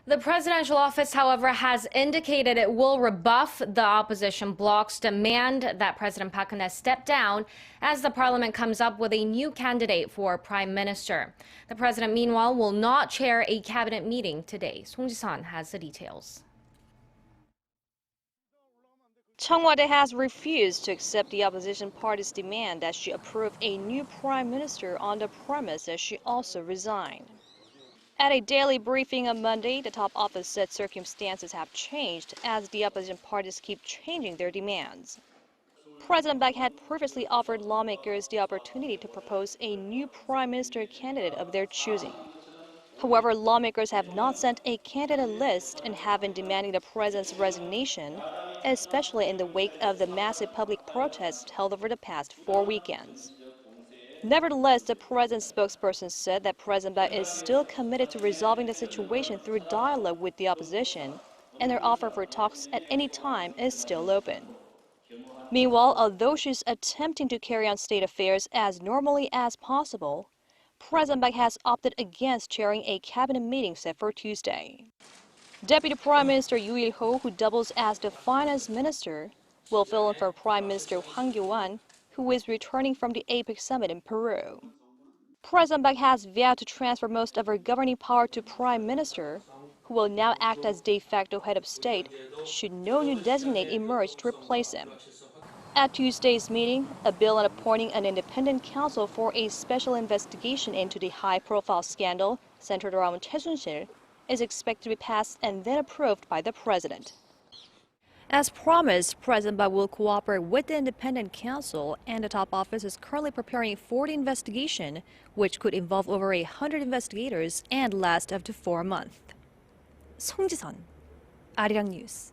The presidential office, however, has indicated it will rebuff the opposition bloc's demand that President Park Geun-hye step down as the parliament comes up with a new candidate for prime minister. The president, meanwhile, will not chair a cabinet meeting today. Song Ji-sun has the details. Cheong Wa Dae has refused to accept the opposition party's demand that she approve a new prime minister on the premise that she also resign. At a daily briefing on Monday, the top office said circumstances have changed as the opposition parties keep changing their demands. President Park had previously offered lawmakers the opportunity to propose a new prime minister candidate of their choosing. However, lawmakers have not sent a candidate list and have been demanding the president's resignation, especially in the wake of the massive public protests held over the past 4 weekends. Nevertheless, the president's spokesperson said that President Park is still committed to resolving the situation through dialogue with the opposition, and their offer for talks at any time is still open. Meanwhile, although she's attempting to carry on state affairs as normally as possible, President Park has opted against chairing a cabinet meeting set for Tuesday. Deputy Prime Minister Yoo Il-ho, who doubles as the finance minister, will fill in for Prime Minister Hwang Kyo-won, who is returning from the APEC summit in Peru. President Park has vowed to transfer most of her governing power to Prime Minister, who will now act as de facto head of state should no new designate emerge to replace him. At Tuesday's meeting, a bill on appointing an independent counsel for a special investigation into the high-profile scandal centered around Choi Soon-sil is expected to be passed and then approved by the president. As promised, President Park will cooperate with the independent counsel, and the top office is currently preparing for the investigation, which could involve over 100 investigators and last up to 4 months. Song Ji-sun, Arirang News.